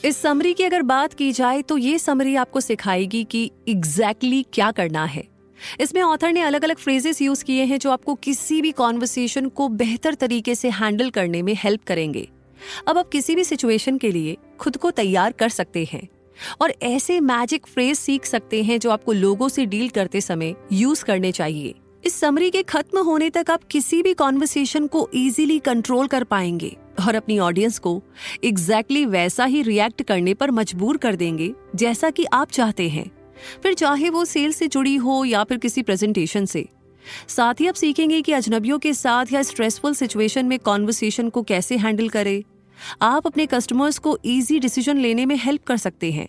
इस समरी की अगर बात की जाए तो ये समरी आपको सिखाएगी कि एग्जैक्टली क्या करना है। इसमें ऑथर ने अलग अलग फ्रेजेस यूज किए हैं जो आपको किसी भी कॉन्वर्सेशन को बेहतर तरीके से हैंडल करने में हेल्प करेंगे। अब आप किसी भी सिचुएशन के लिए खुद को तैयार कर सकते हैं और ऐसे मैजिक फ्रेज सीख सकते हैं जो आपको लोगों से डील करते समय यूज करने चाहिए। इस समरी के खत्म होने तक आप किसी भी कॉन्वर्सेशन को इजीली कंट्रोल कर पाएंगे और अपनी ऑडियंस को एग्जैक्टली वैसा ही रिएक्ट करने पर मजबूर कर देंगे जैसा कि आप चाहते हैं, फिर चाहे वो सेल से जुड़ी हो या फिर किसी प्रेजेंटेशन से। साथ ही आप सीखेंगे कि अजनबियों के साथ या स्ट्रेसफुल सिचुएशन में कॉन्वर्सेशन को कैसे हैंडल करें। आप अपने कस्टमर्स को इजी डिसीजन लेने में हेल्प कर सकते हैं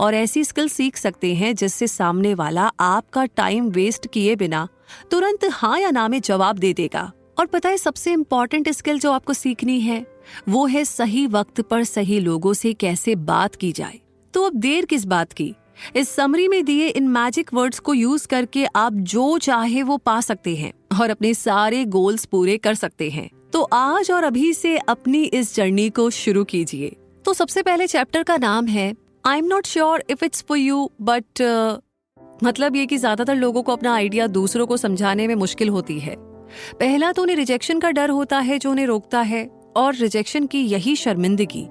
और ऐसी स्किल सीख सकते हैं जिससे सामने वाला आपका टाइम वेस्ट किए बिना तुरंत हाँ या ना में जवाब दे देगा। और पता है सबसे इम्पोर्टेंट स्किल जो आपको सीखनी है वो है सही वक्त पर सही लोगों से कैसे बात की जाए। तो अब देर किस बात की, इस समरी में दिए इन मैजिक वर्ड्स को यूज करके आप जो चाहे वो पा सकते हैं और अपने सारे गोल्स पूरे कर सकते हैं। तो आज और अभी से अपनी इस जर्नी को शुरू कीजिए। तो सबसे पहले चैप्टर का नाम है I am not sure if it's for you but मतलब ये कि ज्यादातर लोगों को अपना आइडिया दूसरों को समझाने में मुश्किल होती है। पहला तो उन्हें रिजेक्शन का डर होता है जो उन्हें रोकता है और रिजेक्शन की यही शर्मिंदगी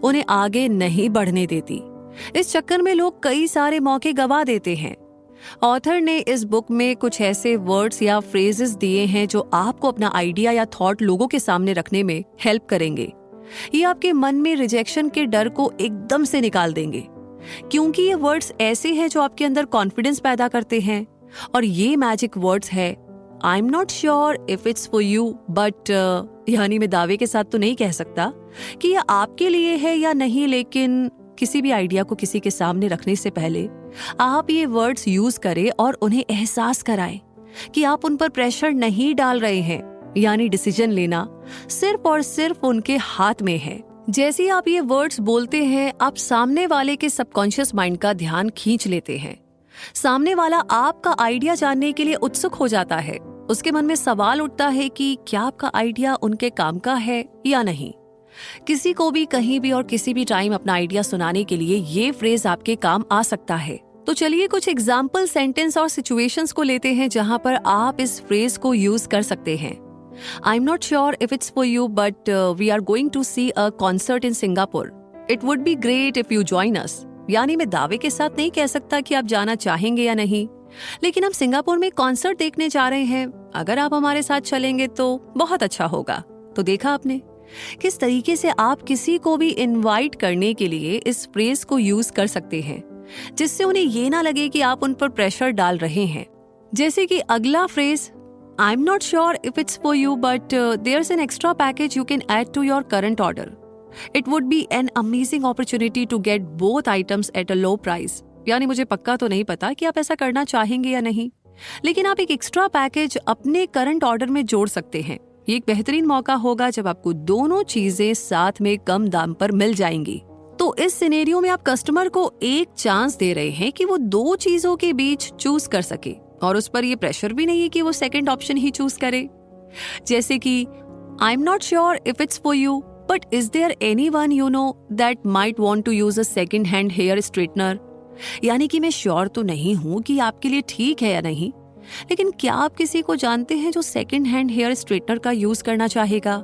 उन्हें आगे नहीं बढ़ने देती। इस चक्कर में लोग कई सारे मौके गवा देते हैं। ऑथर ने इस बुक में कुछ ऐसे वर्ड्स या फ्रेजेस दिए हैं जो आपको अपना आइडिया या थॉट लोगों के सामने रखने में हेल्प करेंगे। ये आपके मन में रिजेक्शन के डर को एकदम से निकाल देंगे, क्योंकि ये वर्ड्स ऐसे हैं जो आपके अंदर कॉन्फिडेंस पैदा करते हैं। और ये मैजिक वर्ड्स है I am not sure if it's for you but, यानी मैं दावे के साथ तो नहीं कह सकता कि ये आपके लिए है या नहीं, लेकिन किसी भी आइडिया को किसी के सामने रखने से पहले आप ये वर्ड्स यूज करें और उन्हें एहसास कराएं कि आप उन पर प्रेशर नहीं डाल रहे हैं, यानी डिसीजन लेना सिर्फ और सिर्फ उनके हाथ में है। जैसे ही आप ये वर्ड्स बोलते हैं आप सामने वाले के सबकॉन्शियस माइंड का ध्यान खींच लेते हैं। सामने वाला आपका आइडिया जानने के लिए उत्सुक हो जाता है। उसके मन में सवाल उठता है कि क्या आपका आइडिया उनके काम का है या नहीं। किसी को भी कहीं भी और किसी भी टाइम अपना आइडिया सुनाने के लिए ये फ्रेज आपके काम आ सकता है। तो चलिए कुछ एग्जाम्पल सेंटेंस और सिचुएशंस को लेते हैं जहां पर आप इस फ्रेज को यूज कर सकते हैं। I am not sure if it's for you but we are going to see a concert in Singapore. It would be great if you join us. यानी मैं दावे के साथ नहीं कह सकता कि आप जाना चाहेंगे या नहीं, लेकिन हम सिंगापुर में कॉन्सर्ट देखने जा रहे हैं। अगर आप हमारे साथ चलेंगे तो बहुत अच्छा होगा। तो देखा आपने किस तरीके से आप किसी को भी इनवाइट करने के लिए इस फ्रेज को यूज कर सकते हैं, जिससे उन्हें ये ना लगे कि आप उन पर प्रेशर डाल रहे हैं। जैसे कि अगला phrase I am not sure if it's for you but there is an extra package you can add to your current order. It would be an amazing opportunity to get both items at a low price. यानी मुझे पक्का तो नहीं पता कि आप ऐसा करना चाहेंगे या नहीं, लेकिन आप एक एक्स्ट्रा पैकेज अपने करंट ऑर्डर में जोड़ सकते हैं। ये एक बेहतरीन मौका होगा जब आपको दोनों चीजें साथ में कम दाम पर मिल जाएंगी। तो इस सिनेरियो में आप कस्टमर को एक चांस दे रहे हैं कि वो दो चीजों के बीच चूज कर सके और उस पर ये प्रेशर भी नहीं है कि वो सेकंड ऑप्शन ही चूज करे। जैसे कि I am not sure if it's for you but is there anyone you know that might want to use a second hand hair straightener. यानी कि मैं श्योर तो नहीं हूं कि आपके लिए ठीक है या नहीं, लेकिन क्या आप किसी को जानते हैं जो सेकंड हैंड हेयर स्ट्रेटनर का यूज करना चाहेगा।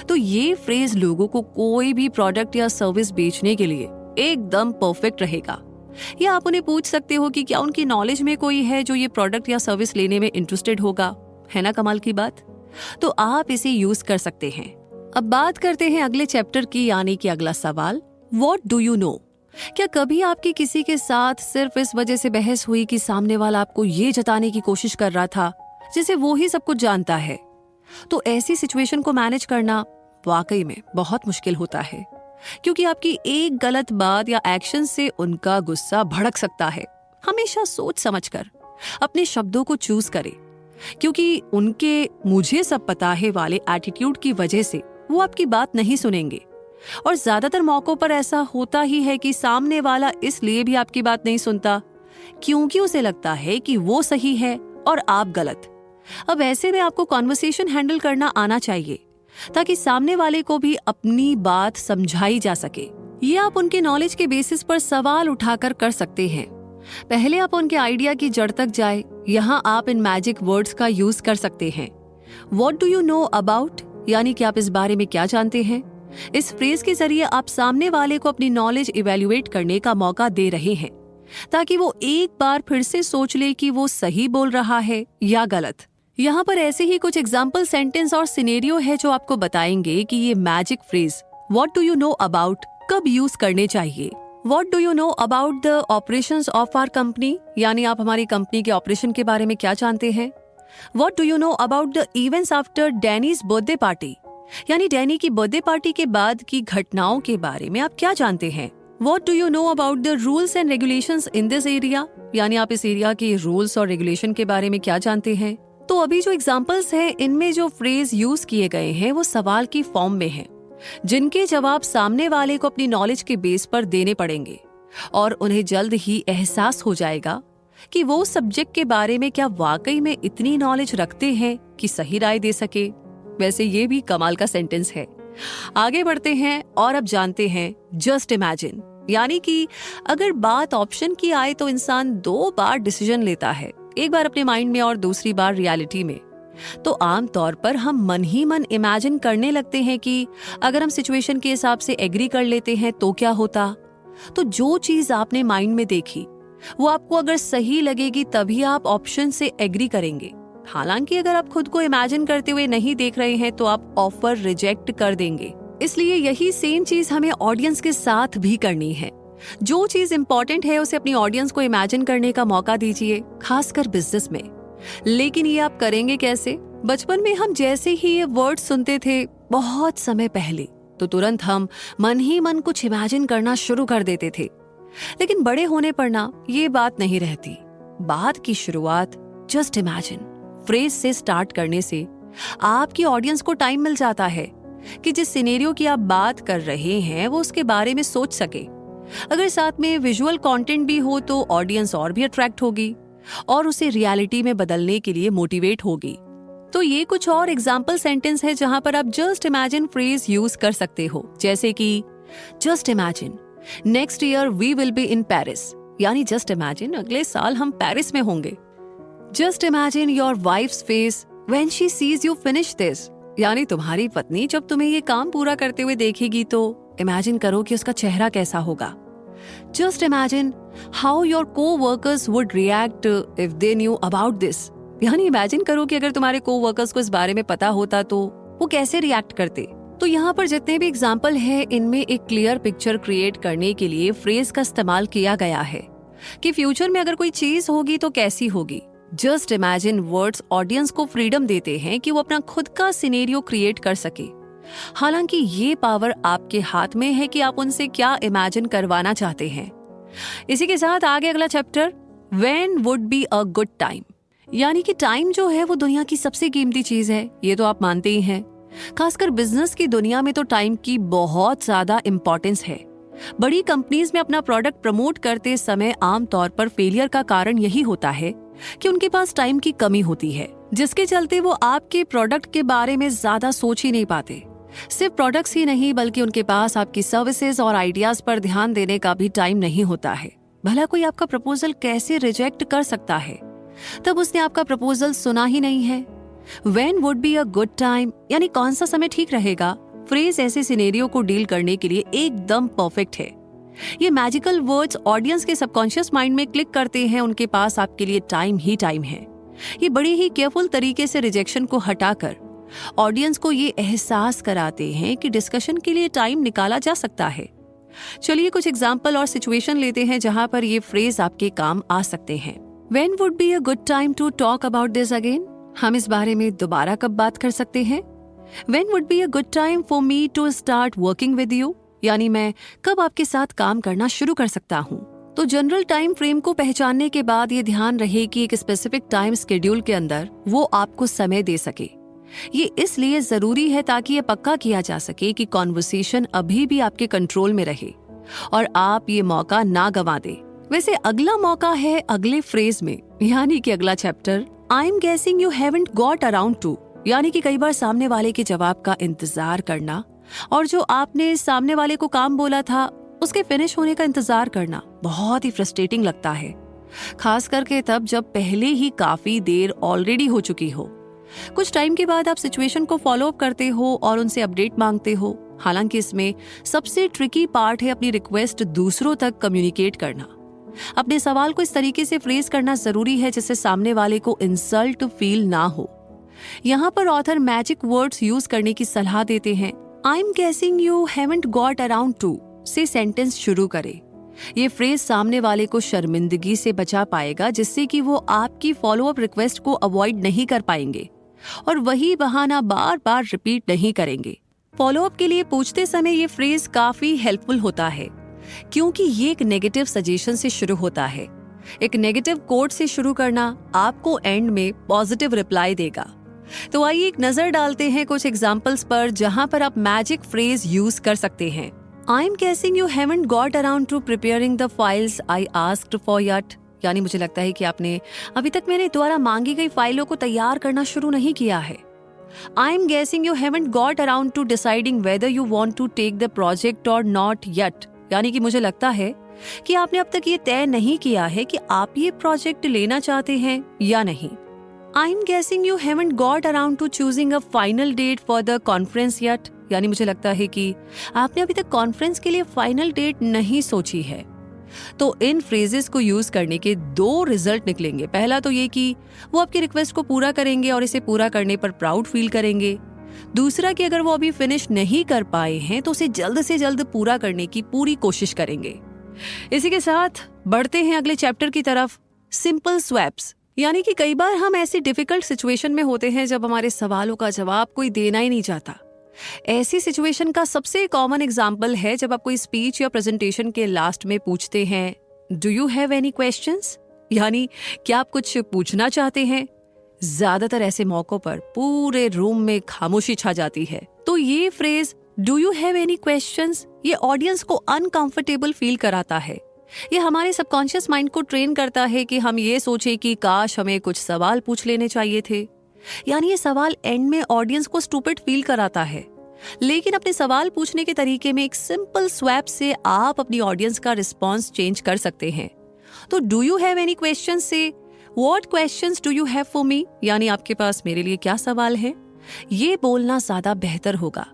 तो ये फ्रेज लोगों को कोई भी प्रोडक्ट या सर्विस बेचने के लिए एकदम परफेक्ट रहेगा। या आप उन्हें पूछ सकते हो कि क्या उनकी नॉलेज में कोई है जो ये प्रोडक्ट या सर्विस लेने में इंटरेस्टेड होगा। है ना कमाल की बात। तो आप इसे यूज कर सकते हैं। अब बात करते हैं अगले चैप्टर की, यानी कि अगला सवाल व्हाट डू यू नो। क्या कभी आपकी किसी के साथ सिर्फ इस वजह से बहस हुई कि सामने वाला आपको ये जताने की कोशिश कर रहा था जैसे वो ही सब कुछ जानता है। तो ऐसी सिचुएशन को मैनेज करना वाकई में बहुत मुश्किल होता है, क्योंकि आपकी एक गलत बात या एक्शन से उनका गुस्सा भड़क सकता है। हमेशा सोच समझकर अपने शब्दों को चूज करें, क्योंकि उनके मुझे सब पता है वाले एटीट्यूड की वजह से वो आपकी बात नहीं सुनेंगे। और ज्यादातर मौकों पर ऐसा होता ही है कि सामने वाला इसलिए भी आपकी बात नहीं सुनता क्योंकि उसे लगता है कि वो सही है और आप गलत। अब ऐसे में आपको कॉन्वर्सेशन हैंडल करना आना चाहिए ताकि सामने वाले को भी अपनी बात समझाई जा सके ये आप उनके नॉलेज के बेसिस पर सवाल उठाकर कर सकते हैं। पहले आप उनके आइडिया की जड़ तक जाए। यहाँ आप इन मैजिक वर्ड्स का यूज कर सकते हैं। What do you know about? यानी कि आप इस बारे में क्या जानते हैं। इस फ्रेज के जरिए आप सामने वाले को अपनी नॉलेज इवेल्युएट करने का मौका दे रहे हैं, ताकि वो एक बार फिर से सोच ले कि वो सही बोल रहा है या गलत। यहाँ पर ऐसे ही कुछ एग्जाम्पल सेंटेंस और सिनेरियो है जो आपको बताएंगे कि ये magic phrase What do you know about कब यूज करने चाहिए। What do you know about the operations of our company? यानी आप हमारी कंपनी के ऑपरेशन के बारे में क्या जानते हैं। What do you know about the events after Danny's birthday party? यानी डैनी की बर्थडे पार्टी के बाद की घटनाओं के बारे में आप क्या जानते हैं। What do you know about the rules and regulations in this area? यानी आप इस एरिया के रूल्स और रेगुलेशन के बारे में क्या जानते हैं। तो अभी जो एग्जांपल्स हैं, इनमें जो फ्रेज यूज किए गए हैं वो सवाल की फॉर्म में हैं, जिनके जवाब सामने वाले को अपनी नॉलेज के बेस पर देने पड़ेंगे और उन्हें जल्द ही एहसास हो जाएगा कि वो सब्जेक्ट के बारे में क्या वाकई में इतनी नॉलेज रखते हैं कि सही राय दे सके। वैसे ये भी कमाल का सेंटेंस है। आगे बढ़ते हैं और अब जानते हैं जस्ट इमेजिन, यानी कि अगर बात ऑप्शन की आए तो इंसान 2 बार डिसीजन लेता है, एक बार अपने माइंड में और दूसरी बार रियलिटी में। तो आम तौर पर हम मन ही मन इमेजिन करने लगते हैं कि अगर हम सिचुएशन के हिसाब से एग्री कर लेते हैं तो क्या होता। तो जो चीज आपने माइंड में देखी वो आपको अगर सही लगेगी तभी आप ऑप्शन से एग्री करेंगे। हालांकि अगर आप खुद को इमेजिन करते हुए नहीं देख रहे हैं तो आप ऑफर रिजेक्ट कर देंगे। इसलिए यही सेम चीज हमें ऑडियंस के साथ भी करनी है। जो चीज इंपॉर्टेंट है उसे अपनी ऑडियंस को इमेजिन करने का मौका दीजिए, खासकर बिजनेस में। लेकिन ये आप करेंगे कैसे। बचपन में हम जैसे ही ये वर्ड सुनते थे बहुत समय पहले, तो तुरंत हम मन ही मन कुछ इमेजिन करना शुरू कर देते थे। लेकिन बड़े होने पर ना ये बात नहीं रहती। बात की शुरुआत जस्ट इमेजिन फ्रेज से स्टार्ट करने से आपकी ऑडियंस को टाइम मिल जाता है कि जिस सिनेरियो की आप बात कर रहे हैं वो उसके बारे में सोच सके। अगर साथ में विजुअल कंटेंट भी हो तो ऑडियंस और भी अट्रैक्ट होगी और उसे रियलिटी में बदलने के लिए मोटिवेट होगी। तो ये कुछ और एग्जाम्पल सेंटेंस है जहां पर आप जस्ट इमेजिन फ्रेज यूज कर सकते हो, जैसे कि just imagine next year we will be in Paris, यानी जस्ट इमेजिन अगले साल हम पेरिस में होंगे। Just imagine your wife's face when she sees you finish this, यानी तुम्हारी पत्नी जब तुम्हें ये काम पूरा करते हुए देखेगी तो इमेजिन करो कि उसका चेहरा कैसा होगा। Just imagine how your coworkers would react if they knew about this, यानी इमेजिन करो कि अगर तुम्हारे को-वर्कर्स को इस बारे में पता होता तो वो कैसे रिएक्ट करते। तो यहाँ पर जितने भी एग्जाम्पल है इनमें एक क्लियर पिक्चर क्रिएट करने के लिए फ्रेज का इस्तेमाल किया गया है कि फ्यूचर में अगर कोई चीज होगी तो कैसी होगी। जस्ट इमेजिन वर्ड्स ऑडियंस को फ्रीडम देते हैं कि वो अपना खुद का सिनेरियो क्रिएट कर सके। हालांकि ये पावर आपके हाथ में है कि आप उनसे क्या इमेजिन करवाना चाहते हैं। इसी के साथ आगे अगला chapter, when would be a good time, यानी कि टाइम जो है वो दुनिया की सबसे कीमती चीज है, ये तो आप मानते ही हैं। खासकर बिजनेस की दुनिया में तो टाइम की बहुत ज्यादा इंपॉर्टेंस है। बड़ी कंपनीज में अपना प्रोडक्ट प्रमोट करते समय आमतौर पर फेलियर का कारण यही होता है कि उनके पास टाइम की कमी होती है, जिसके चलते वो आपके प्रोडक्ट के बारे में ज्यादा सोच ही नहीं पाते। सिर्फ प्रोडक्ट्स ही नहीं बल्कि उनके पास आपकी सर्विसेज और आइडियाज पर ध्यान देने का भी टाइम नहीं होता है। भला कोई आपका प्रपोजल कैसे रिजेक्ट कर सकता है, तब उसने आपका प्रपोजल सुना ही नहीं है। When would be a good time, यानी कौन सा समय ठीक रहेगा, फ्रेज ऐसे सिनेरियो को डील करने के लिए एकदम परफेक्ट है। ये मैजिकल वर्ड्स ऑडियंस के सबकॉन्शियस माइंड में क्लिक करते हैं, उनके पास आपके लिए टाइम ही टाइम है। ये बड़ी ही केयरफुल तरीके से रिजेक्शन को हटाकर ऑडियंस को ये एहसास कराते हैं कि डिस्कशन के लिए टाइम निकाला जा सकता है। चलिए कुछ एग्जाम्पल और सिचुएशन लेते हैं जहां पर ये फ्रेज आपके काम आ सकते हैं। When would be a good time to talk about this again? हम इस बारे में दोबारा कब बात कर सकते हैं। When would be a good time for me to start working with you? यानी मैं कब आपके साथ काम करना शुरू कर सकता हूँ। तो जनरल टाइम फ्रेम को पहचानने के बाद ये ध्यान रहे कि एक स्पेसिफिक टाइम शेड्यूल के अंदर वो आपको समय दे सके। ये इसलिए जरूरी है ताकि ये पक्का किया जा सके कि कॉन्वर्सेशन अभी भी आपके कंट्रोल में रहे और आप ये मौका ना गंवा दे। वैसे अगला मौका है अगले फ्रेज में, यानी कि अगला chapter, I am guessing you haven't got around to, यानी कि कई बार सामने वाले के जवाब का इंतजार करना और जो आपने सामने वाले को काम बोला था उसके फिनिश होने का इंतजार करना बहुत ही फ्रस्ट्रेटिंग लगता है, खास करके तब जब पहले ही काफी देर ऑलरेडी हो चुकी हो। कुछ टाइम के बाद आप सिचुएशन को फॉलो अप करते हो और उनसे अपडेट मांगते हो। हालांकि इसमें सबसे ट्रिकी पार्ट है अपनी रिक्वेस्ट दूसरों तक कम्युनिकेट करना। अपने सवाल को इस तरीके से फ्रेज करना जरूरी है जिससे सामने वाले को इंसल्ट फील ना हो। यहाँ पर ऑथर मैजिक वर्ड्स यूज करने की सलाह देते हैं। I am guessing you haven't got around to से सेंटेंस शुरू करे। ये फ्रेज सामने वाले को शर्मिंदगी से बचा पाएगा, जिससे कि वो आपकी फॉलो अप रिक्वेस्ट को अवॉइड नहीं कर पाएंगे और वही बहाना बार बार रिपीट नहीं करेंगे। फॉलो अप के लिए पूछते समय ये फ्रेज काफी हेल्पफुल होता है, क्योंकि ये एक नेगेटिव सजेशन से शुरू होता है। एक नेगेटिव कोट से शुरू करना आपको एंड में पॉजिटिव रिप्लाई देगा। तो आइए एक नजर डालते हैं कुछ एग्जांपल्स पर जहां पर आप मैजिक फ्रेज यूज कर सकते हैं। I am guessing you haven't got around to preparing the files I asked for yet. यानी मुझे लगता है कि आपने अभी तक मेरे द्वारा मांगी गई फाइलों को तैयार करना शुरू नहीं किया है। I am guessing you haven't got around to deciding whether you want to take the project or not yet. यानी कि मुझे लगता है कि आपने अब तक ये तय नहीं किया है कि आप ये प्रोजेक्ट लेना चाहते हैं या नहीं। I am guessing you haven't got around to choosing a final date for the conference yet. यानी मुझे लगता है कि आपने अभी तक कॉन्फ्रेंस के लिए फाइनल डेट नहीं सोची है। तो इन फ्रेजेस को यूज करने के दो रिजल्ट निकलेंगे। पहला तो ये कि वो आपकी रिक्वेस्ट को पूरा करेंगे और इसे पूरा करने पर प्राउड फील करेंगे। दूसरा कि अगर वो अभी फिनिश नहीं कर पाए हैं तो उसे जल्द से जल्द पूरा करने की पूरी कोशिश करेंगे। इसी के साथ बढ़ते हैं अगले चैप्टर की तरफ, सिंपल स्वैप्स। यानी कि कई बार हम ऐसी डिफिकल्ट सिचुएशन में होते हैं जब हमारे सवालों का जवाब कोई देना ही नहीं चाहता। ऐसी सिचुएशन का सबसे कॉमन एग्जाम्पल है जब आप कोई स्पीच या प्रेजेंटेशन के लास्ट में पूछते हैं, do you have any questions? यानी क्या आप कुछ पूछना चाहते हैं? ज्यादातर ऐसे मौकों पर पूरे रूम में खामोशी छा जाती है। तो ये phrase do you have any questions, ये ऑडियंस को अनकंफर्टेबल फील कराता है। ये हमारे सबकॉन्शियस माइंड को ट्रेन करता है कि हम ये सोचे कि काश हमें कुछ सवाल पूछ लेने चाहिए थे। यानी ये सवाल एंड में ऑडियंस को स्टूपिड फील कराता है। लेकिन अपने सवाल पूछने के तरीके में एक सिंपल स्वैप से आप अपनी ऑडियंस का रिस्पॉन्स चेंज कर सकते हैं। तो do you have any questions से what questions do you have for me, यानी आपके पास मेरे लिए क्या सवाल है, ये बोलना ज्यादा बेहतर होगा।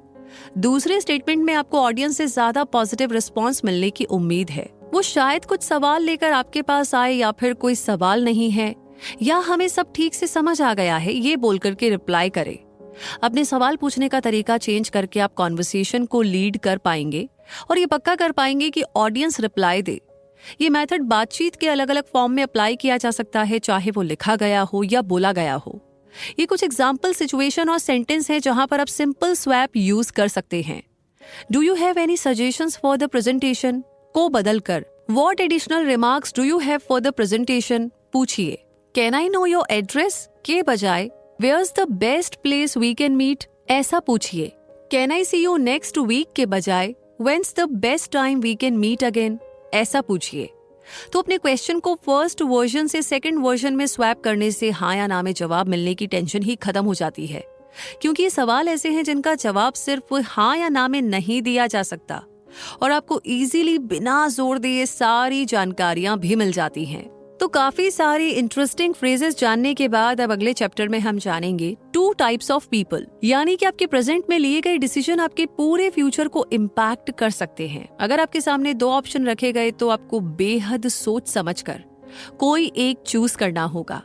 दूसरे स्टेटमेंट में आपको ऑडियंस से ज्यादा पॉजिटिव रिस्पॉन्स मिलने की उम्मीद है। वो शायद कुछ सवाल लेकर आपके पास आए या फिर कोई सवाल नहीं है या हमें सब ठीक से समझ आ गया है, ये बोल करके रिप्लाई करे। अपने सवाल पूछने का तरीका चेंज करके आप कॉन्वर्सेशन को लीड कर पाएंगे और ये पक्का कर पाएंगे कि ऑडियंस रिप्लाई दे। ये मेथड बातचीत के अलग अलग फॉर्म में अप्लाई किया जा सकता है, चाहे वो लिखा गया हो या बोला गया हो। ये कुछ एग्जाम्पल, सिचुएशन और सेंटेंस हैं जहां पर आप सिंपल स्वैप यूज कर सकते हैं। Do you have any suggestions for the presentation को बदलकर what additional remarks do you have for the presentation पूछिए। Can I know your address के बजाय where's the best place we can meet ऐसा पूछिए। Can I see you next week के बजाय when's the best time we can meet again ऐसा पूछिए। तो अपने क्वेश्चन को फर्स्ट वर्जन से सेकंड वर्जन में स्वैप करने से हाँ या ना में जवाब मिलने की टेंशन ही खत्म हो जाती है, क्योंकि ये सवाल ऐसे हैं जिनका जवाब सिर्फ हाँ या ना में नहीं दिया जा सकता और आपको इजीली बिना जोर दिए सारी जानकारियां भी मिल जाती हैं। तो काफी सारी इंटरेस्टिंग फ्रेजेस जानने के बाद अब अगले चैप्टर में हम जानेंगे 2 टाइप्स ऑफ पीपल, यानी कि आपके प्रेजेंट में लिए गए डिसीजन आपके पूरे फ्यूचर को इम्पैक्ट कर सकते हैं। अगर आपके सामने 2 ऑप्शन रखे गए तो आपको बेहद सोच समझकर कोई एक चूज करना होगा।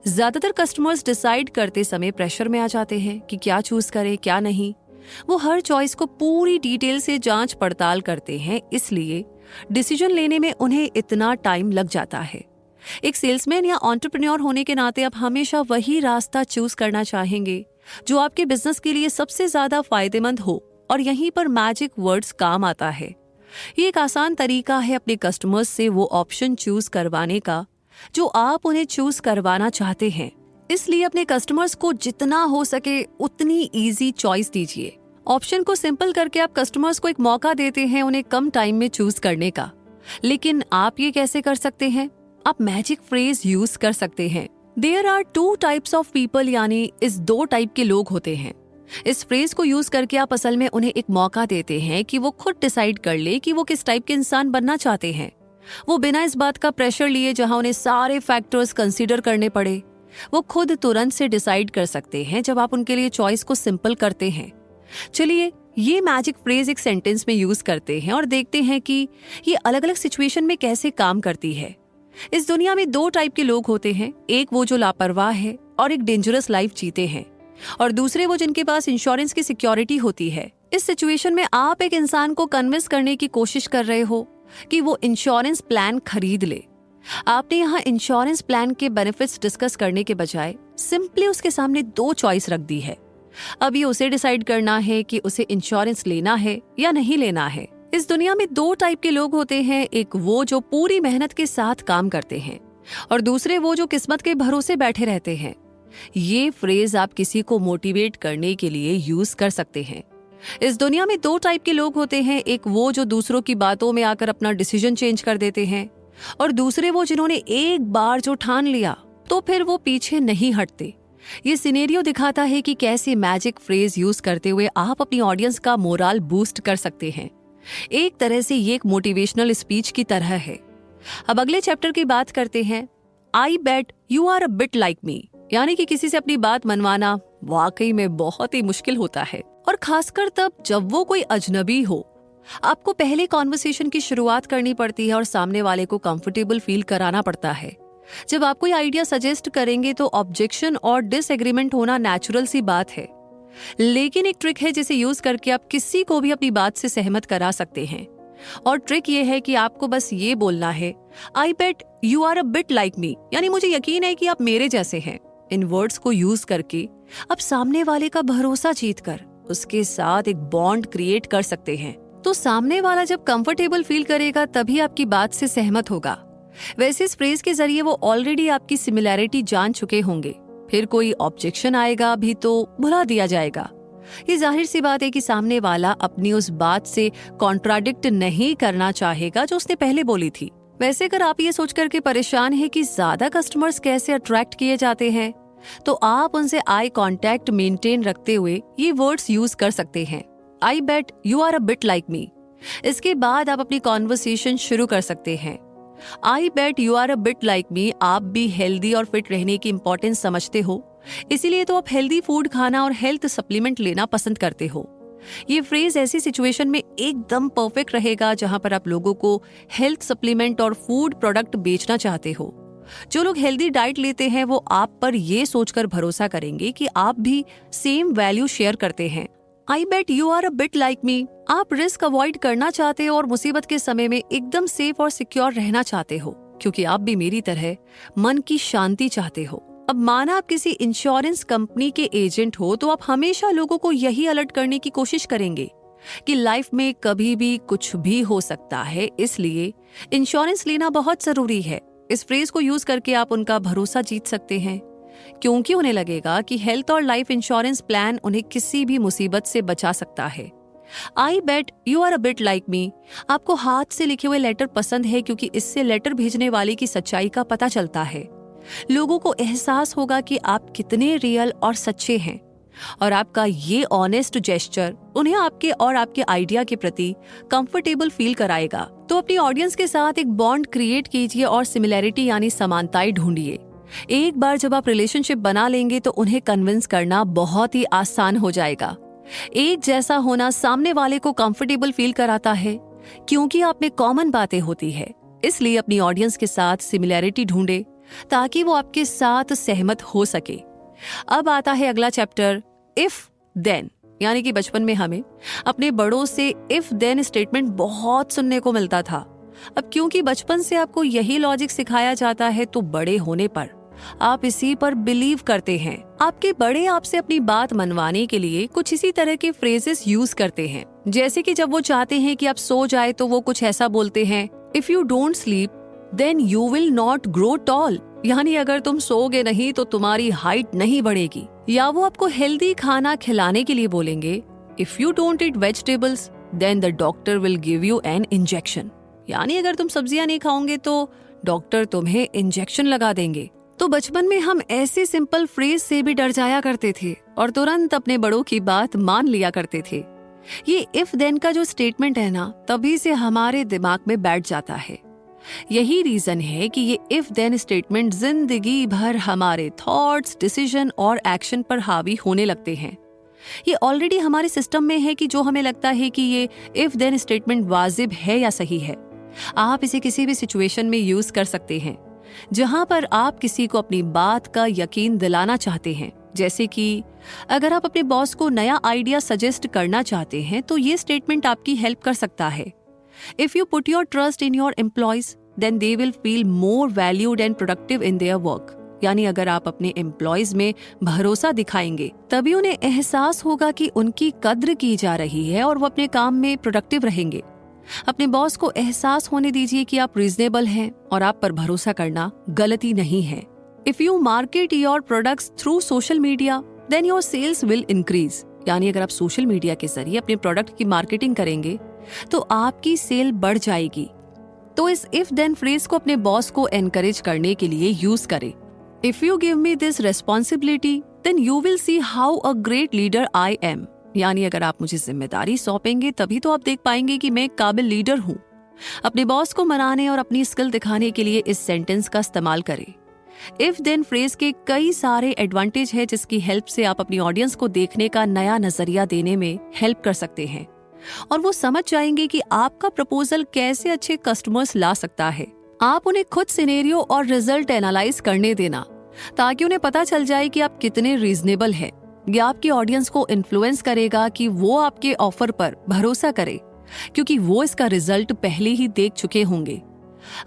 ज्यादातर कस्टमर्स डिसाइड करते समय प्रेशर में आ जाते हैं कि क्या चूज करें क्या नहीं। वो हर चॉइस को पूरी डिटेल से जांच पड़ताल करते हैं, इसलिए डिसीजन लेने में उन्हें इतना टाइम लग जाता है। एक सेल्समैन या एंटरप्रेन्योर होने के नाते आप हमेशा वही रास्ता चूज करना चाहेंगे जो आपके बिजनेस के लिए सबसे ज्यादा फायदेमंद हो, और यहीं पर मैजिक वर्ड्स काम आता है। ये एक आसान तरीका है अपने कस्टमर्स से वो ऑप्शन चूज करवाने का जो आप उन्हें चूज करवाना चाहते हैं। इसलिए अपने कस्टमर्स को जितना हो सके उतनी इजी चॉइस दीजिए। ऑप्शन को सिंपल करके आप कस्टमर्स को एक मौका देते हैं उन्हें कम टाइम में चूज करने का। लेकिन आप ये कैसे कर सकते हैं? आप मैजिक फ्रेज यूज कर सकते हैं। There are 2 types of people, यानी इस 2 टाइप के लोग होते हैं। इस फ्रेज को यूज करके आप असल में उन्हें एक मौका देते हैं कि वो खुद डिसाइड कर ले कि वो किस टाइप के इंसान बनना चाहते हैं। वो बिना इस बात का प्रेशर लिए जहां उन्हें सारे फैक्टर्स कंसीडर करने पड़े, वो खुद तुरंत से डिसाइड कर सकते हैं जब आप उनके लिए चॉइस को सिंपल करते हैं। चलिए ये मैजिक फ्रेज एक सेंटेंस में यूज करते हैं और देखते हैं कि ये अलग अलग सिचुएशन में कैसे काम करती है। इस दुनिया में 2 टाइप के लोग होते हैं, एक वो जो लापरवाह है और एक डेंजरस लाइफ जीते हैं, और दूसरे वो जिनके पास इंश्योरेंस की सिक्योरिटी होती है। इस सिचुएशन में आप एक इंसान को कन्विंस करने की कोशिश कर रहे हो कि वो इंश्योरेंस प्लान खरीद ले। आपने यहाँ इंश्योरेंस प्लान के बेनिफिट्स डिस्कस करने के बजाय सिंपली उसके सामने 2 चॉइस रख दी है। अब ये उसे डिसाइड करना है कि उसे इंश्योरेंस लेना है या नहीं लेना है। इस दुनिया में 2 टाइप के लोग होते हैं, एक वो जो पूरी मेहनत के साथ काम करते हैं और दूसरे वो जो किस्मत के भरोसे बैठे रहते हैं। ये फ्रेज आप किसी को मोटिवेट करने के लिए यूज कर सकते हैं। इस दुनिया में 2 टाइप के लोग होते हैं, एक वो जो दूसरों की बातों में आकर अपना डिसीजन चेंज कर देते हैं और दूसरे वो जिन्होंने एक बार जो ठान लिया तो फिर वो पीछे नहीं हटते। ये सिनेरियो दिखाता है कि कैसे मैजिक फ्रेज यूज करते हुए आप अपनी ऑडियंस का मोराल बूस्ट कर सकते हैं। एक तरह से ये एक मोटिवेशनल स्पीच की तरह है। अब अगले चैप्टर की बात करते हैं। I bet you are a bit like me, यानी कि किसी से अपनी बात मनवाना वाकई में बहुत ही मुश्किल होता है, और खासकर तब जब वो कोई अजनबी हो। आपको पहले कॉन्वर्सेशन की शुरुआत करनी पड़ती है और सामने वाले को कंफर्टेबल फील कराना पड़ता है। जब आप कोई आइडिया सजेस्ट करेंगे तो ऑब्जेक्शन और डिसएग्रीमेंट होना नेचुरल सी बात है, लेकिन एक ट्रिक है जिसे यूज करके आप किसी को भी अपनी बात से सहमत करा सकते हैं। और ट्रिक ये है कि आपको बस ये बोलना है, I bet you are a bit like me, यानी मुझे यकीन है कि आप मेरे जैसे हैं। इन वर्ड्स को यूज करके आप सामने वाले का भरोसा जीतकर उसके साथ एक बॉन्ड क्रिएट कर सकते हैं। तो सामने वाला जब कंफर्टेबल फील करेगा तभी आपकी बात से सहमत होगा। वैसे इस फ्रेज के जरिए वो ऑलरेडी आपकी सिमिलैरिटी जान चुके होंगे, फिर कोई ऑब्जेक्शन आएगा भी तो भुला दिया जाएगा। ये जाहिर सी बात है कि सामने वाला अपनी उस बात से कॉन्ट्राडिक्ट नहीं करना चाहेगा जो उसने पहले बोली थी। वैसे अगर आप ये सोच करके परेशान है कि ज्यादा कस्टमर्स कैसे अट्रैक्ट किए जाते हैं, तो आप उनसे आई कांटेक्ट मेंटेन रखते हुए ये वर्ड्स यूज कर सकते हैं। I bet you are a bit like me. इसके बाद आप अपनी कॉन्वर्सेशन शुरू कर सकते हैं। I bet you are a bit like me, आप भी हेल्दी और फिट रहने की इंपॉर्टेंस समझते हो, इसीलिए तो आप हेल्दी फूड खाना और हेल्थ सप्लीमेंट लेना पसंद करते हो। ये फ्रेज ऐसी सिचुएशन में एकदम परफेक्ट रहेगा जहां पर आप लोगों को हेल्थ सप्लीमेंट और फूड प्रोडक्ट बेचना चाहते हो। जो लोग हेल्दी डाइट लेते हैं वो आप पर ये सोचकर भरोसा करेंगे कि आप भी सेम वैल्यू शेयर करते हैं। I bet you are a bit like me, आप रिस्क अवॉइड करना चाहते हो और मुसीबत के समय में एकदम सेफ और सिक्योर रहना चाहते हो, क्योंकि आप भी मेरी तरह मन की शांति चाहते हो। अब माना आप किसी इंश्योरेंस कंपनी के एजेंट हो तो आप हमेशा लोगों को यही अलर्ट करने की कोशिश करेंगे कि लाइफ में कभी भी कुछ भी हो सकता है, इसलिए इंश्योरेंस लेना बहुत जरूरी है। इस फ्रेज को यूज करके आप उनका भरोसा जीत सकते हैं, क्योंकि उन्हें लगेगा कि हेल्थ और लाइफ इंश्योरेंस प्लान उन्हें किसी भी मुसीबत से बचा सकता है। I bet you are a bit like me, आपको हाथ से लिखे हुए लेटर पसंद है क्योंकि इससे लेटर भेजने वाले की सच्चाई का पता चलता है। लोगों को एहसास होगा कि आप कितने रियल और सच्चे हैं, और आपका ये ऑनेस्ट जेस्चर उन्हें आपके और आपके आइडिया के प्रति कंफर्टेबल फील कराएगा। तो अपनी ऑडियंस के साथ एक बॉन्ड क्रिएट कीजिए और सिमिलैरिटी यानी समानताएं ढूंढिए। एक बार जब आप रिलेशनशिप बना लेंगे तो उन्हें कन्विंस करना बहुत ही आसान हो जाएगा। एक जैसा होना सामने वाले को कंफर्टेबल फील कराता है क्योंकि आप में कॉमन बातें होती है, इसलिए अपनी ऑडियंस के साथ सिमिलैरिटी ढूंढे ताकि वो आपके साथ सहमत हो सके। अब आता है अगला चैप्टर, इफ देन, यानी कि बचपन में हमें अपने बड़ों से इफ देन स्टेटमेंट बहुत सुनने को मिलता था। अब क्योंकि बचपन से आपको यही लॉजिक सिखाया जाता है तो बड़े होने पर आप इसी पर बिलीव करते हैं। आपके बड़े आपसे अपनी बात मनवाने के लिए कुछ इसी तरह के फ्रेजेस यूज करते हैं, जैसे कि जब वो चाहते हैं कि आप सो जाए तो वो कुछ ऐसा बोलते हैं, if you don't sleep then you will not grow tall, यानी अगर तुम सोओगे नहीं तो तुम्हारी हाइट नहीं बढ़ेगी। या वो आपको हेल्दी खाना खिलाने के लिए बोलेंगे, if you don't eat vegetables then the doctor will give you an injection, यानी अगर तुम सब्जियां नहीं खाओगे तो डॉक्टर तुम्हें इंजेक्शन लगा देंगे। तो बचपन में हम ऐसे सिंपल फ्रेज से भी डर जाया करते थे और तुरंत अपने बड़ों की बात मान लिया करते थे। ये इफ देन का जो स्टेटमेंट है ना, तभी से हमारे दिमाग में बैठ जाता है। यही रीजन है कि ये इफ देन स्टेटमेंट जिंदगी भर हमारे थॉट्स, डिसीजन और एक्शन पर हावी होने लगते हैं। ये ऑलरेडी हमारे सिस्टम में है कि जो हमें लगता है कि ये इफ देन स्टेटमेंट वाजिब है या सही है। आप इसे किसी भी सिचुएशन में यूज कर सकते हैं जहां पर आप किसी को अपनी बात का यकीन दिलाना चाहते हैं। जैसे कि अगर आप अपने बॉस को नया आइडिया सजेस्ट करना चाहते हैं तो ये स्टेटमेंट आपकी हेल्प कर सकता है। If you put your trust in your employees, then they will feel more valued and productive in their work. यानी अगर आप अपने एम्प्लॉयज में भरोसा दिखाएंगे तभी उन्हें एहसास होगा कि उनकी कद्र की जा रही है और वो अपने काम में प्रोडक्टिव रहेंगे। अपने बॉस को एहसास होने दीजिए कि आप रीजनेबल हैं और आप पर भरोसा करना गलती नहीं है। If you market your products through social media, then your sales will increase. यानी अगर आप सोशल मीडिया के जरिए अपने प्रोडक्ट की मार्केटिंग करेंगे तो आपकी सेल बढ़ जाएगी। तो इस इफ देन फ्रेज को अपने बॉस को एनकरेज करने के लिए यूज करें। If you give me this responsibility then you will see how a great leader I am. यानी अगर आप मुझे जिम्मेदारी सौंपेंगे तभी तो आप देख पाएंगे कि मैं एक काबिल लीडर हूँ। अपने बॉस को मनाने और अपनी स्किल दिखाने के लिए इस सेंटेंस का इस्तेमाल करें। इफ देन फ्रेज के कई सारे एडवांटेज है जिसकी हेल्प से आप अपनी ऑडियंस को देखने का नया नजरिया देने में हेल्प कर सकते हैं और वो समझ जाएंगे कि आपका प्रपोजल कैसे अच्छे कस्टमर्स ला सकता है। आप उन्हें खुद सिनेरियो और रिजल्ट एनालाइज करने देना ताकि उन्हें पता चल जाए कि आप कितने रीजनेबल हैं। यह आपकी ऑडियंस को इन्फ्लुएंस करेगा कि वो आपके ऑफर पर भरोसा करे क्योंकि वो इसका रिजल्ट पहले ही देख चुके होंगे।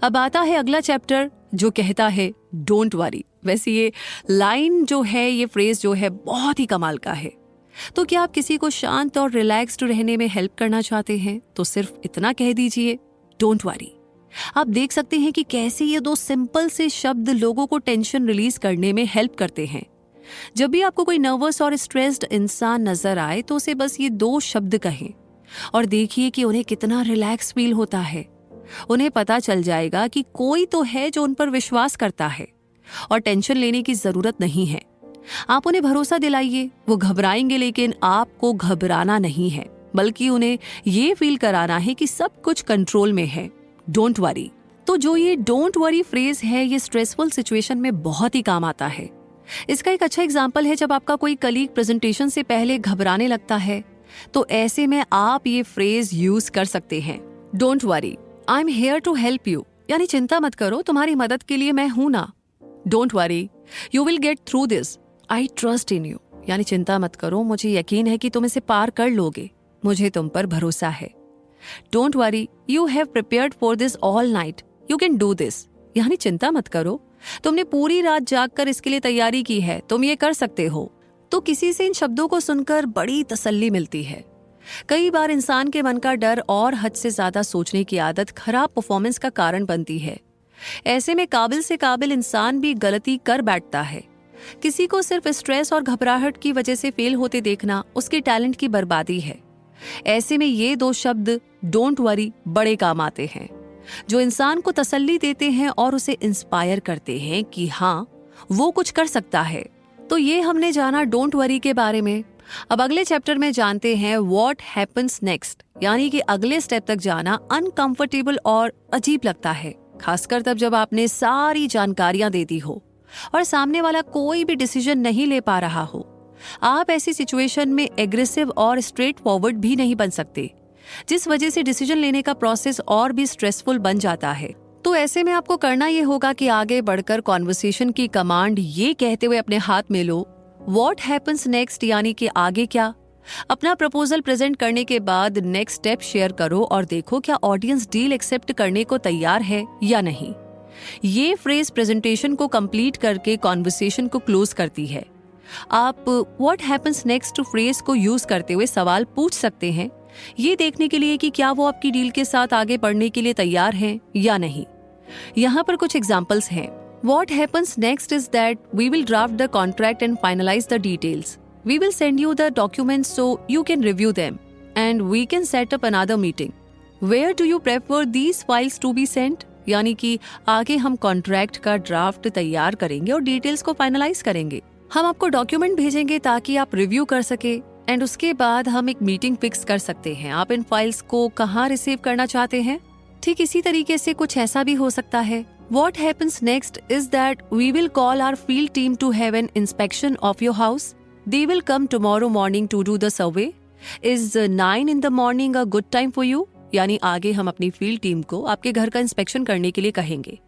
अब आता है अगला चैप्टर जो कहता है डोंट वरी। वैसे ये लाइन जो है, ये फ्रेज जो है बहुत ही कमाल का है। तो क्या आप किसी को शांत और रिलैक्स्ड रहने में हेल्प करना चाहते हैं तो सिर्फ इतना कह दीजिए डोंट वरी। आप देख सकते हैं कि कैसे ये दो सिंपल से शब्द लोगों को टेंशन रिलीज करने में हेल्प करते हैं। जब भी आपको कोई नर्वस और स्ट्रेस्ड इंसान नजर आए तो उसे बस ये दो शब्द कहें और देखिए कि उन्हें कितना रिलैक्स फील होता है। उन्हें पता चल जाएगा कि कोई तो है जो उन पर विश्वास करता है और टेंशन लेने की जरूरत नहीं है। आप उन्हें भरोसा दिलाइए। वो घबराएंगे लेकिन आपको घबराना नहीं है, बल्कि उन्हें ये फील कराना है कि सब कुछ कंट्रोल में है। Don't worry. तो जो ये डोंट वरी फ्रेज है ये स्ट्रेसफुल सिचुएशन में बहुत ही काम आता है। इसका एक अच्छा एग्जाम्पल है जब आपका कोई कलीग प्रेजेंटेशन से पहले घबराने लगता है तो ऐसे में आप ये फ्रेज यूज कर सकते हैं। Don't worry, I am here to help you. यानी चिंता मत करो, तुम्हारी मदद के लिए मैं हूं ना। Don't worry, you will get through this, I trust in you. यानी चिंता मत करो, मुझे यकीन है कि तुम इसे पार कर लोगे, मुझे तुम पर भरोसा है। Don't worry, you have prepared for this all night, you can do this. यानी चिंता मत करो, तुमने पूरी रात जागकर इसके लिए तैयारी की है, तुम ये कर सकते हो। तो किसी से इन शब्दों को सुनकर बड़ी तसल्ली मिलती है। कई बार इंसान के मन का डर और हद से ज्यादा सोचने की आदत खराब परफॉर्मेंस का कारण बनती है। ऐसे में काबिल से काबिल इंसान भी गलती कर बैठता है। किसी को सिर्फ स्ट्रेस और घबराहट की वजह से फेल होते देखना उसके टैलेंट की बर्बादी है। ऐसे में ये दो शब्द डोंट वरी बड़े काम आते हैं, जो इंसान को तसल्ली देते हैं और उसे इंस्पायर करते हैं कि हाँ वो कुछ कर सकता है। तो ये हमने जाना डोंट वरी के बारे में। अब अगले चैप्टर में जानते हैं व्हाट हैपेंस नेक्स्ट। यानी कि अगले स्टेप तक जाना अनकंफर्टेबल और अजीब लगता है, खासकर तब जब आपने सारी जानकारियां दे दी हो और सामने वाला कोई भी डिसीजन नहीं ले पा रहा हो। आप ऐसी सिचुएशन में एग्रेसिव और स्ट्रेट फॉरवर्ड भी नहीं बन सकते, जिस वजह से डिसीजन लेने का प्रोसेस और भी स्ट्रेसफुल बन जाता है। तो ऐसे में आपको करना ये होगा कि आगे बढ़कर कॉन्वर्सेशन की कमांड ये कहते हुए अपने हाथ में लो व्हाट हैपेंस नेक्स्ट, यानी कि आगे क्या। अपना प्रपोजल प्रेजेंट करने के बाद नेक्स्ट स्टेप शेयर करो और देखो क्या ऑडियंस डील एक्सेप्ट करने को तैयार है या नहीं। ये फ्रेज प्रेजेंटेशन को कंप्लीट करके कॉन्वर्सेशन को क्लोज करती है। आप व्हाट हैपेंस नेक्स्ट फ्रेज को यूज करते हुए सवाल पूछ सकते हैं, ये देखने के लिए कि क्या वो आपकी डील के साथ आगे बढ़ने के लिए तैयार हैं या नहीं। यहाँ पर कुछ एग्जाम्पल्स हैं। What happens next is that we will draft the contract and finalize the details. We will send you the documents so you can review them, and we can set up another meeting. Where do you prefer these files to be sent? यानी कि आगे हम contract का draft तैयार करेंगे और details को finalise करेंगे। हम आपको डॉक्यूमेंट भेजेंगे ताकि आप रिव्यू कर सके एंड उसके बाद हम एक मीटिंग फिक्स कर सकते हैं। आप इन फाइल्स को कहाँ रिसीव करना चाहते हैं? ठीक इसी तरीके से कुछ ऐसा भी हो सकता है। What happens next is that we will call our field team to have an inspection of your house. They will come tomorrow morning to do the survey. Is 9 in the morning a good time for you? यानी आगे हम अपनी field team को आपके घर का inspection करने के लिए कहेंगे।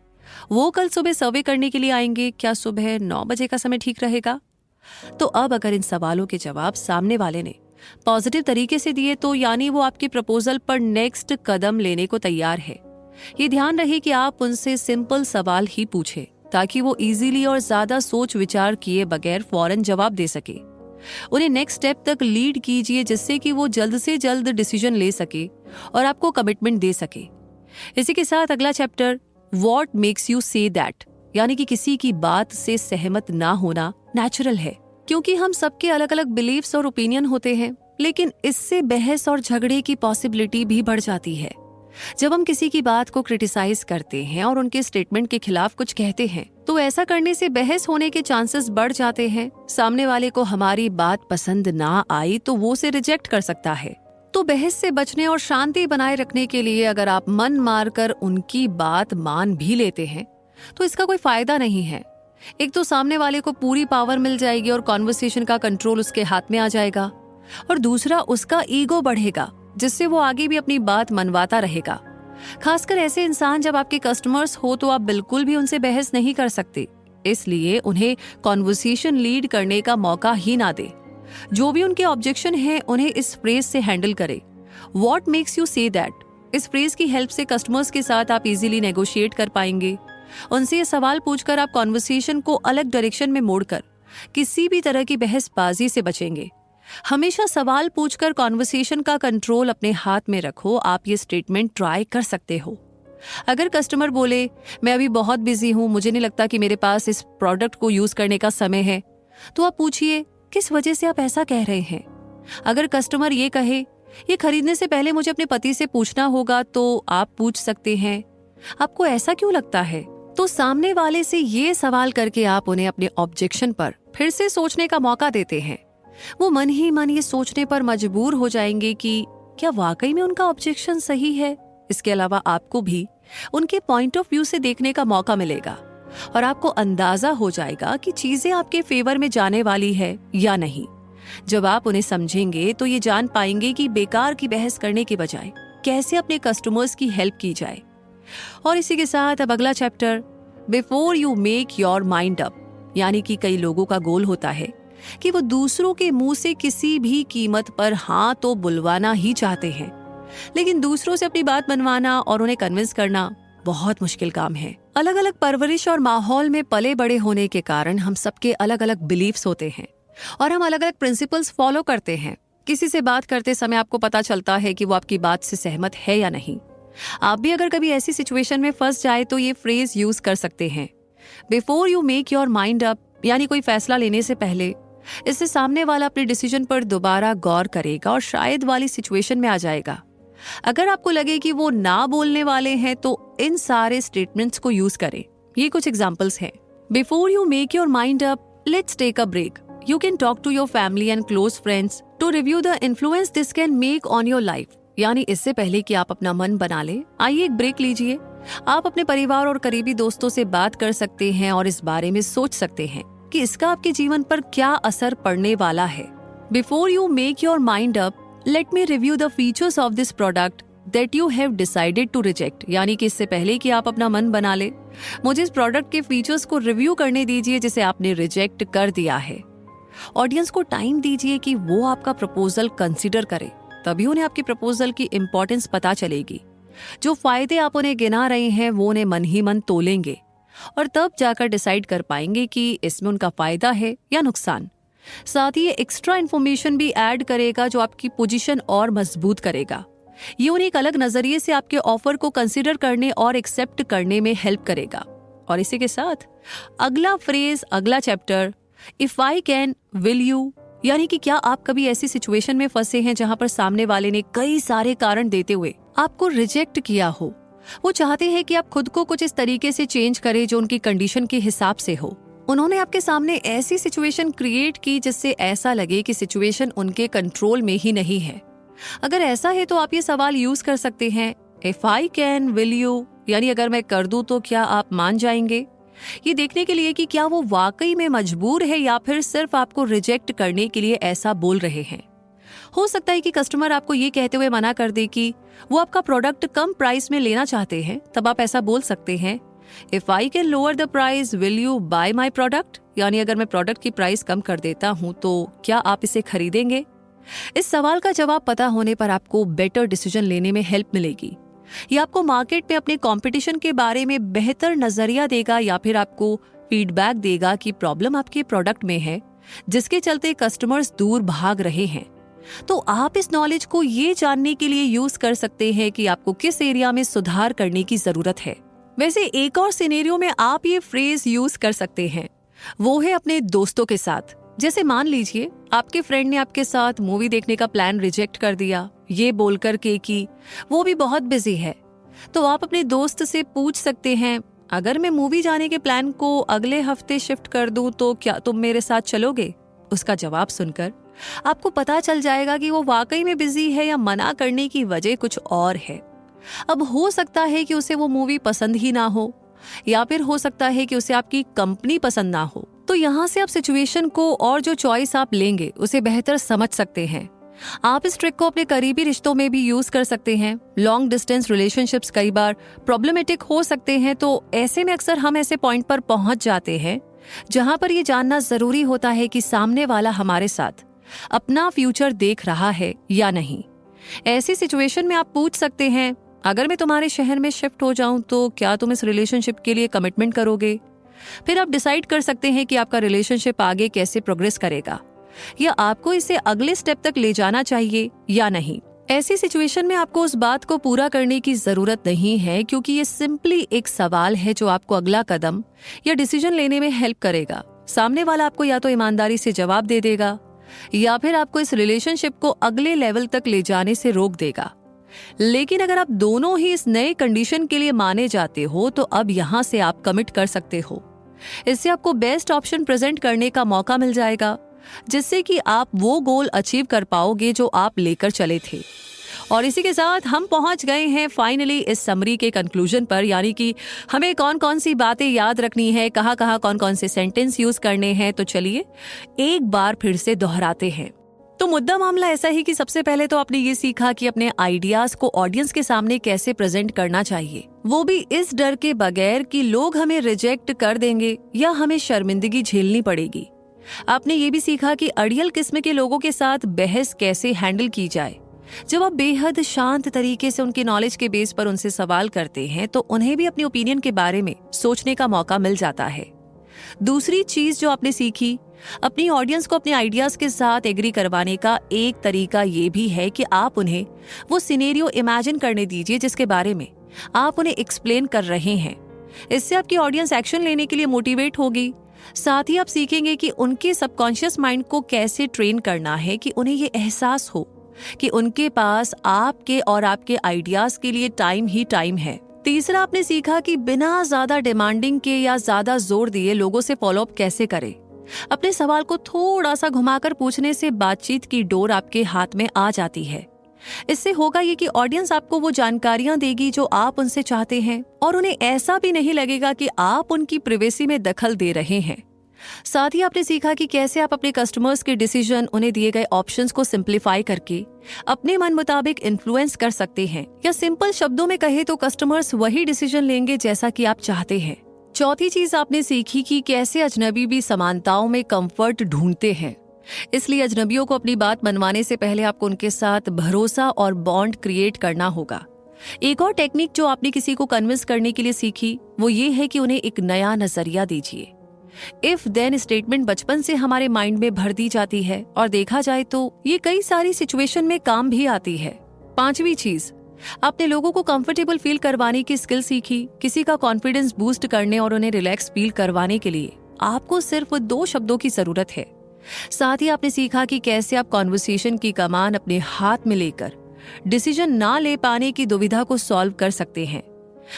वो कल सुबह सर्वे करने के लिए आएंगे। क्या सुबह 9 बजे का समय ठीक रहेगा? तो अब अगर इन सवालों के जवाब सामने वाले ने पॉजिटिव तरीके से दिए तो यानी वो आपके प्रपोजल पर नेक्स्ट कदम लेने को तैयार है। ये ध्यान रहे कि आप उनसे सिंपल सवाल ही पूछें ताकि वो इजीली और ज्यादा सोच विचार किए बगैर फौरन जवाब दे सके। उन्हें नेक्स्ट स्टेप तक लीड कीजिए जिससे कि वो जल्द से जल्द डिसीजन ले सके और आपको कमिटमेंट दे सके। इसी के साथ अगला chapter what makes you say that, यानी कि किसी की बात से सहमत ना होना नेचुरल है क्योंकि हम सबके अलग अलग बिलीव्स और ओपिनियन होते हैं, लेकिन इससे बहस और झगड़े की पॉसिबिलिटी भी बढ़ जाती है। जब हम किसी की बात को क्रिटिसाइज करते हैं और उनके स्टेटमेंट के खिलाफ कुछ कहते हैं तो ऐसा करने से बहस होने के चांसेस बढ़ जाते हैं। सामने वाले को हमारी बात पसंद ना आई तो वो उसे रिजेक्ट कर सकता है। तो बहस से बचने और शांति बनाए रखने के लिए अगर आप मन मारकर उनकी बात मान भी लेते हैं तो इसका कोई फायदा नहीं है। एक तो सामने वाले को पूरी पावर मिल जाएगी और कॉन्वर्सेशन का कंट्रोल उसके हाथ में आ जाएगा, और दूसरा उसका ईगो बढ़ेगा जिससे वो आगे भी अपनी बात मनवाता रहेगा। खासकर ऐसे इंसान जब आपके कस्टमर्स हो तो आप बिल्कुल भी उनसे बहस नहीं कर सकते, इसलिए उन्हें कॉन्वर्सेशन लीड करने का मौका ही ना दे। जो भी उनके ऑब्जेक्शन है उन्हें इस फ्रेज से हैंडल करे, what makes you say that. इस फ्रेज की हेल्प से कस्टमर्स के साथ आप इजीली नेगोशिएट कर पाएंगे। उनसे ये सवाल पूछकर आप कॉन्वर्सेशन को अलग डायरेक्शन में मोड़कर किसी भी तरह की बहसबाजी से बचेंगे। हमेशा सवाल पूछकर कॉन्वर्सेशन का कंट्रोल अपने हाथ में रखो। आप ये स्टेटमेंट ट्राई कर सकते हो। अगर कस्टमर बोले मैं अभी बहुत बिजी हूँ, मुझे नहीं लगता कि मेरे पास इस प्रोडक्ट को यूज करने का समय है, तो आप पूछिए किस वजह से आप ऐसा कह रहे हैं। अगर कस्टमर ये कहे ये खरीदने से पहले मुझे अपने पति से पूछना होगा, तो आप पूछ सकते हैं आपको ऐसा क्यों लगता है। तो सामने वाले से ये सवाल करके आप उन्हें अपने ऑब्जेक्शन पर फिर से सोचने का मौका देते हैं। वो मन ही मन ये सोचने पर मजबूर हो जाएंगे कि क्या वाकई में उनका ऑब्जेक्शन सही है। इसके अलावा आपको भी उनके पॉइंट ऑफ व्यू से देखने का मौका मिलेगा और आपको अंदाजा हो जाएगा कि चीजें आपके फेवर में जाने वाली है या नहीं। जब आप उन्हें समझेंगे तो ये जान पाएंगे कि बेकार की बहस करने के बजाय कैसे अपने कस्टमर्स की हेल्प की जाए। और इसी के साथ अब अगला chapter before you make your mind up, यानी कि कई लोगों का गोल होता है कि वो दूसरों के मुंह से किसी भी कीमत पर हाँ तो बुलवाना ही चाहते हैं, लेकिन दूसरों से अपनी बात मनवाना और उन्हें कन्विंस करना बहुत मुश्किल काम है। अलग अलग परवरिश और माहौल में पले बड़े होने के कारण हम सबके अलग अलग बिलीफ्स होते हैं और हम अलग अलग प्रिंसिपल्स फॉलो करते हैं। किसी से बात करते समय आपको पता चलता है कि वो आपकी बात से सहमत है या नहीं। आप भी अगर कभी ऐसी सिचुएशन में फंस जाए तो ये फ्रेज यूज कर सकते हैं, before you make your mind up, यानी कोई फैसला लेने से पहले। इससे सामने वाला अपने डिसीजन पर दोबारा गौर करेगा और शायद वाली सिचुएशन में आ जाएगा। अगर आपको लगे कि वो ना बोलने वाले हैं तो इन सारे स्टेटमेंट्स को यूज करें। ये कुछ एग्जांपल्स हैं। Before you make your mind up, let's take a break. You can talk to your family and close friends to review the influence this can make on your life, यानी इससे पहले कि आप अपना मन बना ले, आइए एक ब्रेक लीजिए। आप अपने परिवार और करीबी दोस्तों से बात कर सकते हैं और इस बारे में सोच सकते हैं कि इसका आपके जीवन पर क्या असर पड़ने वाला है। Before you make your mind up, let me review the features of this product that you have decided to reject, यानी कि इससे पहले कि आप अपना मन बना ले, मुझे इस प्रोडक्ट के फीचर्स को रिव्यू करने दीजिए जिसे आपने रिजेक्ट कर दिया है। ऑडियंस को टाइम दीजिए कि वो आपका प्रपोजल कंसिडर करे, तभी उन्हें आपकी प्रपोजल की इंपॉर्टेंस पता चलेगी। जो फायदे आप उन्हें गिना रहे हैं वो उन्हें मन ही मन तोलेंगे और तब जाकर डिसाइड कर पाएंगे कि इसमें उनका फायदा है या नुकसान। साथ ही ये एक्स्ट्रा इन्फॉर्मेशन भी ऐड करेगा जो आपकी पोजीशन और मजबूत करेगा। ये उन्हें एक अलग नजरिए से आपके ऑफर को कंसिडर करने और एक्सेप्ट करने में हेल्प करेगा। और इसी के साथ अगला फ्रेज, अगला chapter, if I can will you, यानी कि क्या आप कभी ऐसी सिचुएशन में फंसे हैं जहां पर सामने वाले ने कई सारे कारण देते हुए आपको रिजेक्ट किया हो वो चाहते हैं कि आप खुद को कुछ इस तरीके से चेंज करें जो उनकी कंडीशन के हिसाब से हो। उन्होंने आपके सामने ऐसी सिचुएशन क्रिएट की जिससे ऐसा लगे कि सिचुएशन उनके कंट्रोल में ही नहीं है। अगर ऐसा है तो आप ये सवाल यूज कर सकते हैं, if I can will you, यानी अगर मैं कर दूं तो क्या आप मान जाएंगे, ये देखने के लिए कि क्या वो वाकई में मजबूर है या फिर सिर्फ आपको रिजेक्ट करने के लिए ऐसा बोल रहे हैं। हो सकता है कि कस्टमर आपको ये कहते हुए मना कर दे कि वो आपका प्रोडक्ट कम प्राइस में लेना चाहते हैं, तब आप ऐसा बोल सकते हैं, if I can lower the price will you bye my product, यानी अगर मैं प्रोडक्ट की प्राइस कम कर देता हूं तो क्या आप इसे खरीदेंगे। इस सवाल का जवाब पता होने पर आपको बेटर डिसीजन लेने में हेल्प मिलेगी। ये आपको मार्केट में अपने कंपटीशन के बारे में बेहतर नजरिया देगा या फिर आपको फीडबैक देगा कि प्रॉब्लम आपके प्रोडक्ट में है जिसके चलते कस्टमर्स दूर भाग रहे हैं। तो आप इस नॉलेज को ये जानने के लिए यूज कर सकते हैं कि आपको किस एरिया में सुधार करने की जरूरत है। वैसे एक और सिनेरियो में आप ये फ्रेज यूज कर सकते हैं, वो है अपने दोस्तों के साथ। जैसे मान लीजिए आपके फ्रेंड ने आपके साथ मूवी देखने का प्लान रिजेक्ट कर दिया, ये बोलकर के कि वो भी बहुत बिजी है। तो आप अपने दोस्त से पूछ सकते हैं, अगर मैं मूवी जाने के प्लान को अगले हफ्ते शिफ्ट कर दूं तो क्या तुम मेरे साथ चलोगे। उसका जवाब सुनकर आपको पता चल जाएगा कि वो वाकई में बिजी है या मना करने की वजह कुछ और है। अब हो सकता है कि उसे वो मूवी पसंद ही ना हो, या फिर हो सकता है कि उसे आपकी कंपनी पसंद ना हो। तो यहाँ से आप सिचुएशन को और जो चॉइस आप लेंगे उसे बेहतर समझ सकते हैं। आप इस ट्रिक को अपने करीबी रिश्तों में भी यूज कर सकते हैं। लॉन्ग डिस्टेंस रिलेशनशिप्स कई बार प्रॉब्लमेटिक हो सकते हैं, तो ऐसे में अक्सर हम ऐसे पॉइंट पर पहुंच जाते हैं जहां पर ये जानना जरूरी होता है कि सामने वाला हमारे साथ अपना फ्यूचर देख रहा है या नहीं। ऐसी सिचुएशन में आप पूछ सकते हैं, अगर मैं तुम्हारे शहर में शिफ्ट हो जाऊं तो क्या तुम इस रिलेशनशिप के लिए कमिटमेंट करोगे। फिर आप डिसाइड कर सकते हैं कि आपका रिलेशनशिप आगे कैसे प्रोग्रेस करेगा, या आपको इसे अगले स्टेप तक ले जाना चाहिए या नहीं। ऐसी सिचुएशन में आपको उस बात को पूरा करने की जरूरत नहीं है, क्योंकि ये सिंपली एक सवाल है जो आपको अगला कदम या डिसीजन लेने में हेल्प करेगा। सामने वाला आपको या तो ईमानदारी से जवाब दे देगा या फिर आपको इस रिलेशनशिप को अगले लेवल तक ले जाने से रोक देगा। लेकिन अगर आप दोनों ही इस नए कंडीशन के लिए माने जाते हो तो अब यहाँ से आप कमिट कर सकते हो। इससे आपको बेस्ट ऑप्शन प्रेजेंट करने का मौका मिल जाएगा, जिससे कि आप वो गोल अचीव कर पाओगे जो आप लेकर चले थे। और इसी के साथ हम पहुंच गए हैं फाइनली इस समरी के कंक्लूजन पर, यानी कि हमें कौन कौन सी बातें याद रखनी है, कहाँ कहाँ कौन कौन से सेंटेंस यूज करने हैं। तो चलिए एक बार फिर से दोहराते हैं। तो मुद्दा मामला ऐसा ही कि सबसे पहले तो आपने ये सीखा कि अपने आइडियाज को ऑडियंस के सामने कैसे प्रेजेंट करना चाहिए, वो भी इस डर के बगैर कि लोग हमें रिजेक्ट कर देंगे या हमें शर्मिंदगी झेलनी पड़ेगी। आपने ये भी सीखा कि अड़ियल किस्म के लोगों के साथ बहस कैसे हैंडल की जाए। जब आप बेहद शांत तरीके से उनकी नॉलेज के बेस पर उनसे सवाल करते हैं तो उन्हें भी अपने ओपिनियन के बारे में सोचने का मौका मिल जाता है। दूसरी चीज जो आपने सीखी, अपनी ऑडियंस को अपने आइडियाज के साथ एग्री करवाने का एक तरीका ये भी है कि आप उन्हें वो सिनेरियो इमेजिन करने दीजिए जिसके बारे में आप उन्हें एक्सप्लेन कर रहे हैं। इससे आपकी ऑडियंस एक्शन लेने के लिए मोटिवेट होगी। साथ ही आप सीखेंगे कि उनके सबकॉन्शियस माइंड को कैसे ट्रेन करना है कि उन्हें ये एहसास हो कि उनके पास आपके और आपके आइडियाज के लिए टाइम ही टाइम है। तीसरा, आपने सीखा कि बिना ज्यादा डिमांडिंग के या ज्यादा जोर दिए लोगों से फॉलोअप कैसे करें। अपने सवाल को थोड़ा सा घुमाकर पूछने से बातचीत की डोर आपके हाथ में आ जाती है। इससे होगा ये कि ऑडियंस आपको वो जानकारियां देगी जो आप उनसे चाहते हैं और उन्हें ऐसा भी नहीं लगेगा कि आप उनकी प्राइवेसी में दखल दे रहे हैं। साथ ही आपने सीखा कि कैसे आप अपने कस्टमर्स के डिसीजन उन्हें दिए गए ऑप्शंस को सिंप्लीफाई करके अपने मन मुताबिक इन्फ्लुएंस कर सकते हैं, या सिंपल शब्दों में कहे तो कस्टमर्स वही डिसीजन लेंगे जैसा कि आप चाहते हैं। चौथी चीज आपने सीखी कि कैसे अजनबी भी समानताओं में कंफर्ट ढूंढते हैं, इसलिए अजनबियों को अपनी बात मनवाने से पहले आपको उनके साथ भरोसा और बॉन्ड क्रिएट करना होगा। एक और टेक्निक जो आपने किसी को कन्विंस करने के लिए सीखी वो ये है कि उन्हें एक नया नजरिया दीजिए। इफ देन स्टेटमेंट बचपन से हमारे माइंड में भर दी जाती है और देखा जाए तो ये कई सारी सिचुएशन में काम भी आती है। पांचवी चीज, आपने लोगों को कंफर्टेबल फील करवाने की स्किल सीखी। किसी का कॉन्फिडेंस बूस्ट करने और उन्हें रिलैक्स फील करवाने के लिए आपको सिर्फ 2 शब्दों की जरूरत है। साथ ही आपने सीखा कि कैसे आप कॉन्वर्सेशन की कमान अपने हाथ में लेकर डिसीजन ना ले पाने की दुविधा को सॉल्व कर सकते हैं।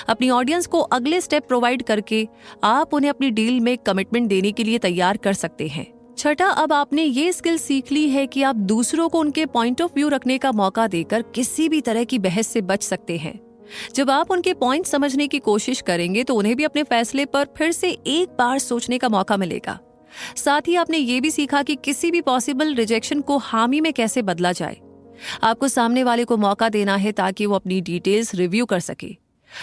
अपनी ऑडियंस को अगले स्टेप प्रोवाइड करके आप उन्हें अपनी डील में कमिटमेंट देने के लिए तैयार कर सकते हैं। छठा, अब आपने ये स्किल सीख ली है कि आप दूसरों को उनके पॉइंट ऑफ व्यू रखने का मौका देकर किसी भी तरह की बहस से बच सकते हैं। जब आप उनके पॉइंट समझने की कोशिश करेंगे तो उन्हें भी अपने फैसले पर फिर से एक बार सोचने का मौका मिलेगा। साथ ही आपने ये भी सीखा कि किसी भी पॉसिबल रिजेक्शन को हामी में कैसे बदला जाए। आपको सामने वाले को मौका देना है ताकि वो अपनी डिटेल्स रिव्यू कर सके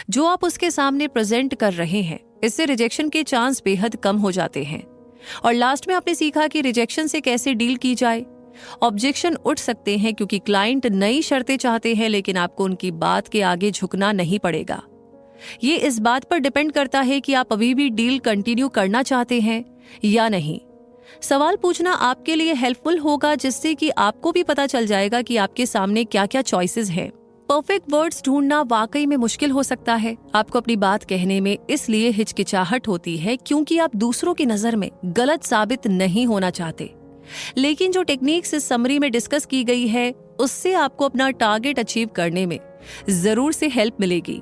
जो आप उसके सामने प्रेजेंट कर रहे हैं। इससे रिजेक्शन के चांस बेहद कम हो जाते हैं। और लास्ट में आपने सीखा कि रिजेक्शन से कैसे डील की जाए। ऑब्जेक्शन उठ सकते हैं क्योंकि क्लाइंट नई शर्तें चाहते हैं, लेकिन आपको उनकी बात के आगे झुकना नहीं पड़ेगा। ये इस बात पर डिपेंड करता है कि आप अभी भी डील कंटिन्यू करना चाहते हैं या नहीं। सवाल पूछना आपके लिए हेल्पफुल होगा, जिससे कि आपको भी पता चल जाएगा कि आपके सामने क्या क्या चॉइसेस हैं। परफेक्ट वर्ड्स ढूंढना वाकई में मुश्किल हो सकता है। आपको अपनी बात कहने में इसलिए हिचकिचाहट होती है क्योंकि आप दूसरों की नजर में गलत साबित नहीं होना चाहते। लेकिन जो टेक्निक्स इस समरी में डिस्कस की गई है उससे आपको अपना टारगेट अचीव करने में जरूर से हेल्प मिलेगी।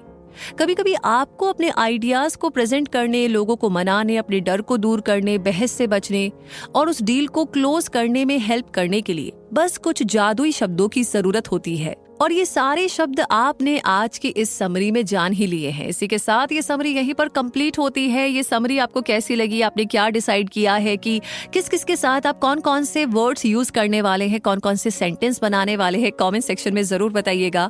कभी कभी आपको अपने आइडियाज को प्रेजेंट करने, लोगों को मनाने, अपने डर को दूर करने, बहस से बचने और उस डील को क्लोज करने में हेल्प करने के लिए बस कुछ जादुई शब्दों की जरूरत होती है। और ये सारे शब्द आपने आज की इस समरी में जान ही लिए हैं। इसी के साथ ये समरी यहीं पर कंप्लीट होती है। ये समरी आपको कैसी लगी? आपने क्या डिसाइड किया है कि किस किस के साथ आप कौन कौन से वर्ड्स यूज करने वाले हैं, कौन कौन से सेंटेंस बनाने वाले हैं? कमेंट सेक्शन में जरूर बताइएगा।